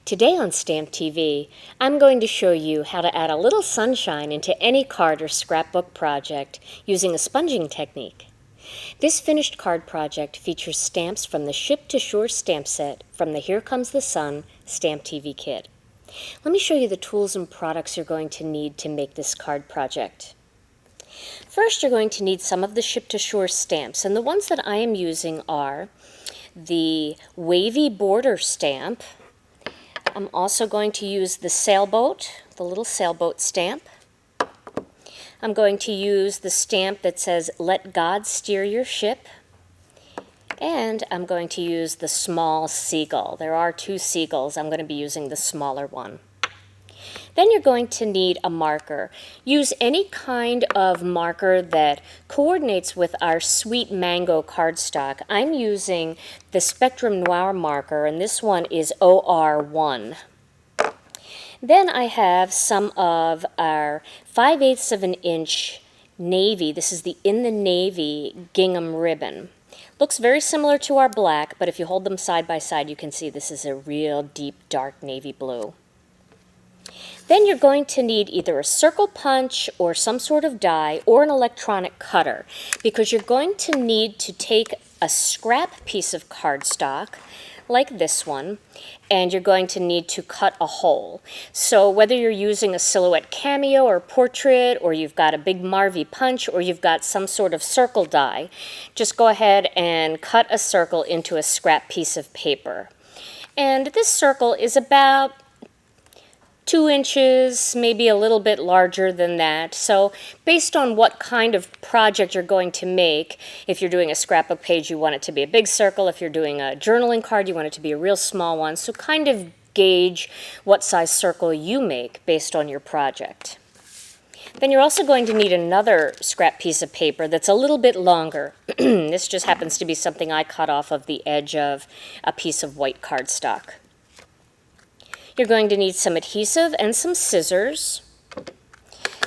Today on StampTV, I'm going to show you how to add a little sunshine into any card or scrapbook project using a sponging technique. This finished card project features stamps from the Ship to Shore stamp set from the Here Comes the Sun StampTV kit. Let me show you the tools and products you're going to need to make this card project. First, you're going to need some of the Ship to Shore stamps, and the ones that I am using are the wavy border stamp. I'm also going to use the sailboat, the little sailboat stamp. I'm going to use the stamp that says, "Let God steer your ship." And I'm going to use the small seagull. There are two seagulls. I'm going to be using the smaller one. Then you're going to need a marker. Use any kind of marker that coordinates with our Sweet Mango cardstock. I'm using the Spectrum Noir marker, and this one is OR1. Then I have some of our 5/8 of an inch navy. This is the In the Navy gingham ribbon. Looks very similar to our black, but if you hold them side by side, you can see this is a real deep, dark navy blue. Then you're going to need either a circle punch or some sort of die or an electronic cutter, because you're going to need to take a scrap piece of cardstock like this one, and you're going to need to cut a hole. So whether you're using a silhouette cameo or portrait, or you've got a big Marvy punch, or you've got some sort of circle die, just go ahead and cut a circle into a scrap piece of paper. And this circle is about 2 inches, maybe a little bit larger than that. So based on what kind of project you're going to make, if you're doing a scrapbook page, you want it to be a big circle. If you're doing a journaling card, you want it to be a real small one. So kind of gauge what size circle you make based on your project. Then you're also going to need another scrap piece of paper that's a little bit longer. This just happens to be something I cut off of the edge of a piece of white cardstock. You're going to need some adhesive and some scissors.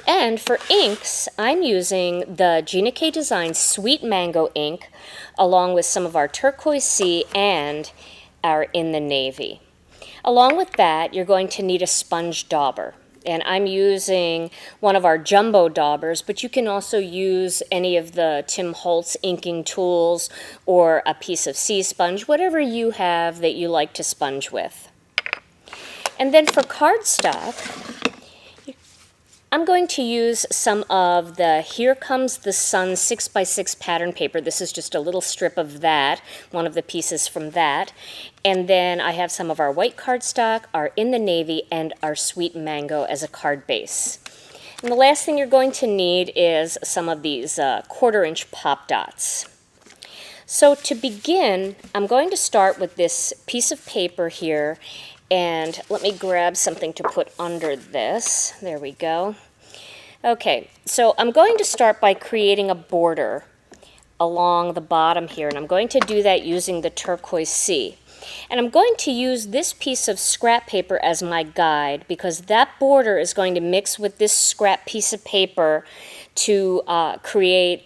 And for inks, I'm using the Gina Design Sweet Mango ink, along with some of our Turquoise Sea and our In the Navy. Along with that, you're going to need a sponge dauber. And I'm using one of our jumbo daubers, but you can also use any of the Tim Holtz inking tools or a piece of sea sponge, whatever you have that you like to sponge with. And then for cardstock, I'm going to use some of the Here Comes the Sun 6x6 pattern paper. This is just a little strip of that, one of the pieces from that. And then I have some of our white cardstock, our In the Navy, and our Sweet Mango as a card base. And the last thing you're going to need is some of these 1/4 inch pop dots. So to begin, I'm going to start with this piece of paper here. And let me grab something to put under this. There we go. Okay, so I'm going to start by creating a border along the bottom here, and I'm going to do that using the Turquoise Sea. And I'm going to use this piece of scrap paper as my guide, because that border is going to mix with this scrap piece of paper to create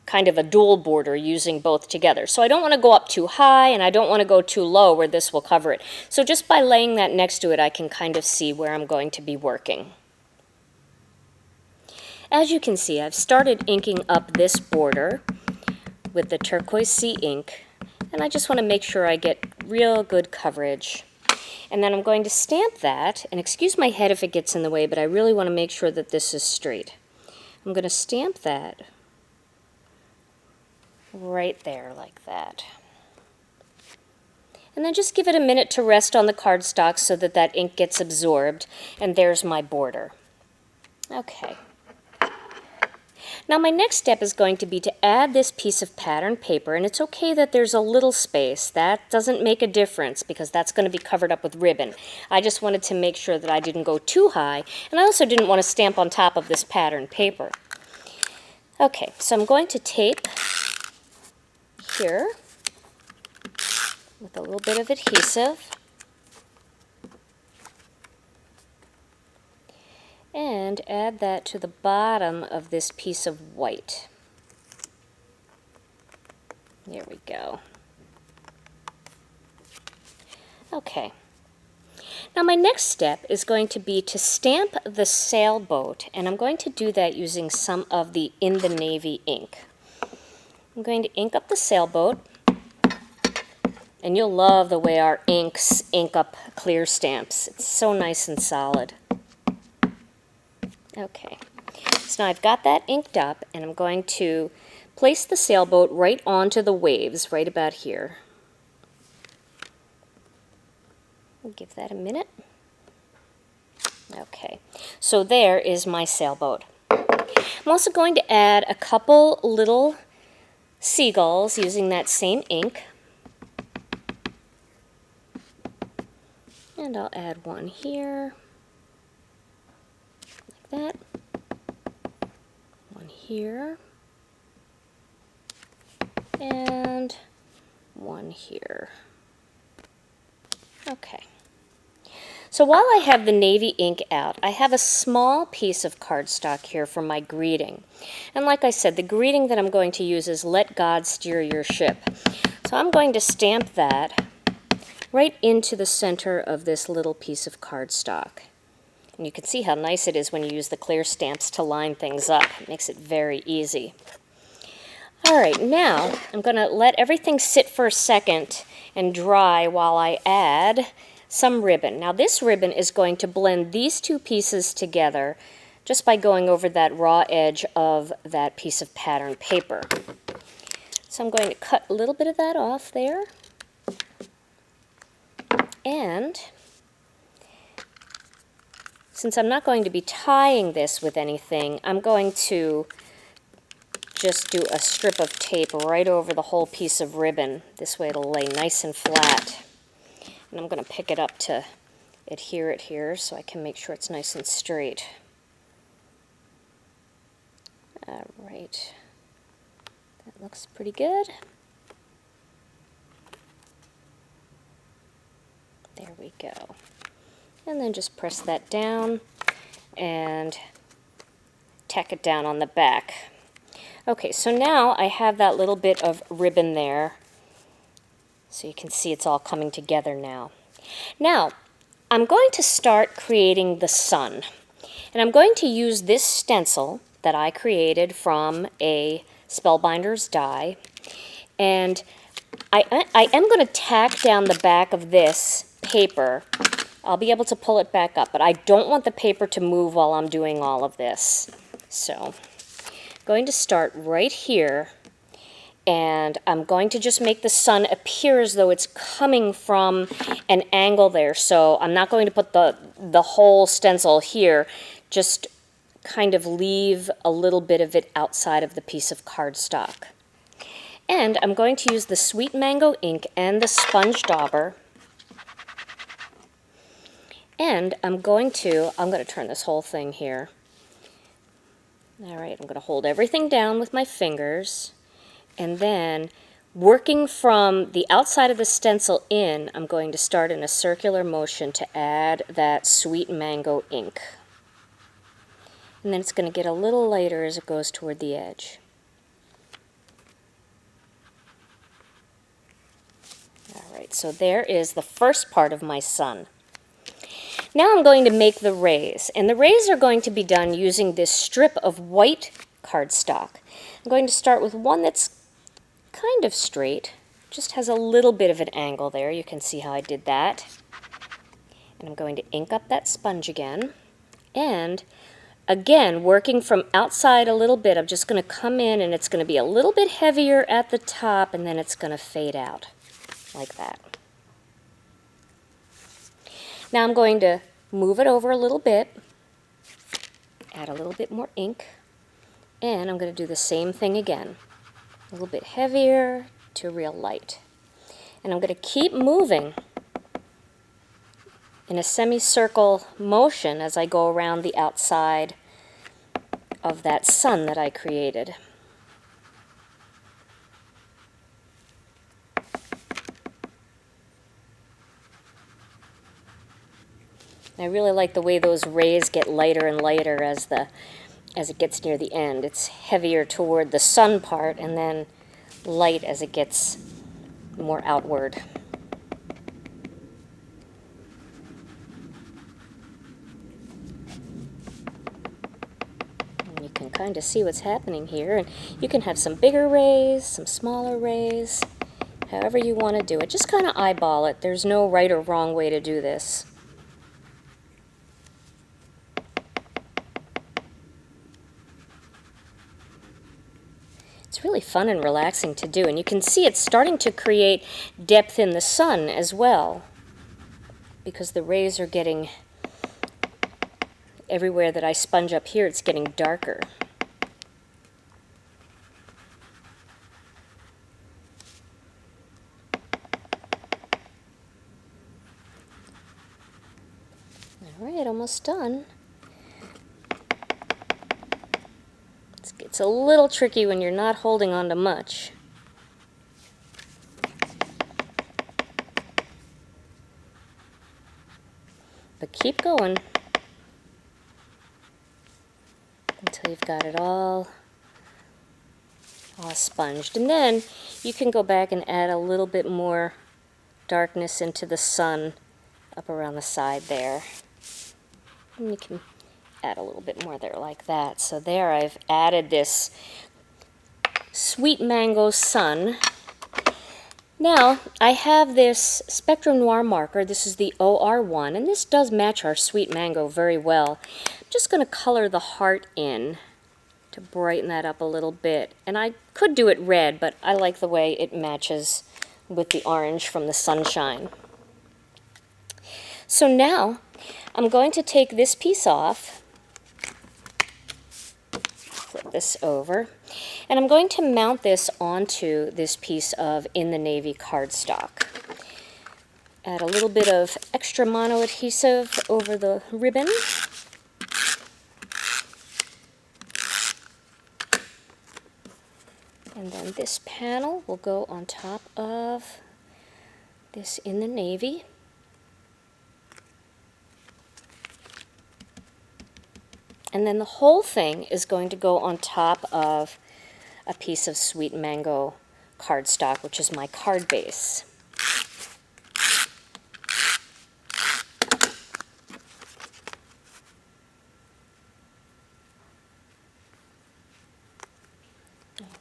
kind of a dual border using both together. So I don't want to go up too high, and I don't want to go too low where this will cover it. So just by laying that next to it, I can kind of see where I'm going to be working. As you can see, I've started inking up this border with the Turquoise Sea ink, and I just want to make sure I get real good coverage. And then I'm going to stamp that, and excuse my head if it gets in the way, but I really want to make sure that this is straight. I'm going to stamp that right there like that. And then just give it a minute to rest on the cardstock so that that ink gets absorbed, and there's my border. Okay. Now my next step is going to be to add this piece of pattern paper, and it's okay that there's a little space. That doesn't make a difference because that's going to be covered up with ribbon. I just wanted to make sure that I didn't go too high, and I also didn't want to stamp on top of this pattern paper. Okay, so I'm going to tape here with a little bit of adhesive, and add that to the bottom of this piece of white. There we go. Okay. Now my next step is going to be to stamp the sailboat, and I'm going to do that using some of the In the Navy ink. I'm going to ink up the sailboat, and you'll love the way our inks ink up clear stamps. It's so nice and solid. Okay, so now I've got that inked up, and I'm going to place the sailboat right onto the waves, right about here. I'll give that a minute. Okay, so there is my sailboat. I'm also going to add a couple little seagulls using that same ink. And I'll add one here, like that. One here. And one here. Okay. So while I have the navy ink out, I have a small piece of cardstock here for my greeting. And like I said, the greeting that I'm going to use is "Let God steer your ship." So I'm going to stamp that right into the center of this little piece of cardstock. And you can see how nice it is when you use the clear stamps to line things up. It makes it very easy. All right, now I'm going to let everything sit for a second and dry while I add some ribbon. Now this ribbon is going to blend these two pieces together just by going over that raw edge of that piece of pattern paper. So I'm going to cut a little bit of that off there. And since I'm not going to be tying this with anything, I'm going to just do a strip of tape right over the whole piece of ribbon. This way it'll lay nice and flat. And I'm going to pick it up to adhere it here so I can make sure it's nice and straight. All right. That looks pretty good. There we go. And then just press that down and tack it down on the back. Okay, so now I have that little bit of ribbon there. So you can see it's all coming together now. Now, I'm going to start creating the sun. And I'm going to use this stencil that I created from a Spellbinders die. And I am going to tack down the back of this paper. I'll be able to pull it back up, but I don't want the paper to move while I'm doing all of this. So I'm going to start right here, and I'm going to just make the sun appear as though it's coming from an angle there. So I'm not going to put the whole stencil here, just kind of leave a little bit of it outside of the piece of cardstock. And I'm going to use the Sweet Mango ink and the sponge dauber. And I'm going to turn this whole thing here. All right, I'm going to hold everything down with my fingers. And then, working from the outside of the stencil in, I'm going to start in a circular motion to add that Sweet Mango ink. And then it's going to get a little lighter as it goes toward the edge. All right, so there is the first part of my sun. Now I'm going to make the rays, and the rays are going to be done using this strip of white cardstock. I'm going to start with one that's kind of straight, just has a little bit of an angle there. You can see how I did that. And I'm going to ink up that sponge again. And again, working from outside a little bit, I'm just going to come in, and it's going to be a little bit heavier at the top, and then it's going to fade out like that. Now I'm going to move it over a little bit, add a little bit more ink, and I'm going to do the same thing again. A little bit heavier to real light. And I'm going to keep moving in a semicircle motion as I go around the outside of that sun that I created. I really like the way those rays get lighter and lighter as it gets near the end. It's heavier toward the sun part and then light as it gets more outward. can kind of see what's happening here. And you can have some bigger rays, some smaller rays, however you want to do it. Just kind of eyeball it. There's no right or wrong way to do this. It's really fun and relaxing to do, and you can see it's starting to create depth in the sun as well, because the rays are getting, everywhere that I sponge up here, it's getting darker. All right, almost done. It's a little tricky when you're not holding on to much. But keep going until you've got it all sponged. And then you can go back and add a little bit more darkness into the sun up around the side there. And you can add a little bit more there like that. So there I've added this sweet mango sun. Now I have this Spectrum Noir marker. This is the OR1, and this does match our sweet mango very well. I'm just going to color the heart in to brighten that up a little bit. And I could do it red, but I like the way it matches with the orange from the sunshine. So now I'm going to take this piece off, flip this over, and I'm going to mount this onto this piece of In the Navy cardstock. Add a little bit of extra mono adhesive over the ribbon. And then this panel will go on top of this In the Navy. And then the whole thing is going to go on top of a piece of sweet mango cardstock, which is my card base.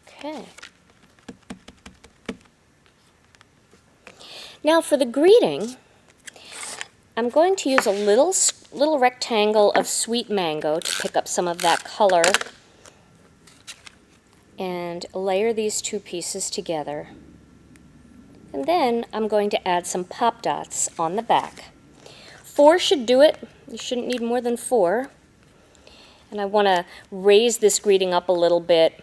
Okay. Now for the greeting, I'm going to use a little rectangle of sweet mango to pick up some of that color and layer these two pieces together. And then I'm going to add some pop dots on the back. 4 should do it. You shouldn't need more than 4. And I want to raise this greeting up a little bit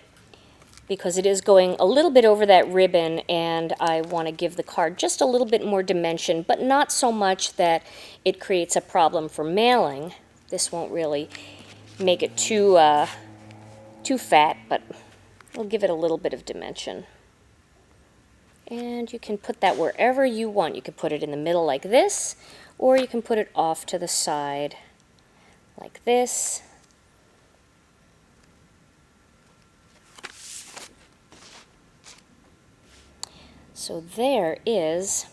because it is going a little bit over that ribbon, and I want to give the card just a little bit more dimension, but not so much that it creates a problem for mailing. This won't really make it too fat, but it'll give it a little bit of dimension. And you can put that wherever you want. You can put it in the middle like this, or you can put it off to the side like this. So there is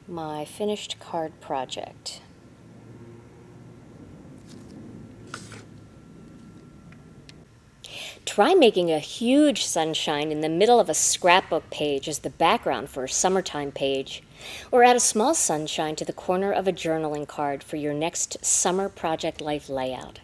my finished card project. Try making a huge sunshine in the middle of a scrapbook page as the background for a summertime page, or add a small sunshine to the corner of a journaling card for your next summer project life layout.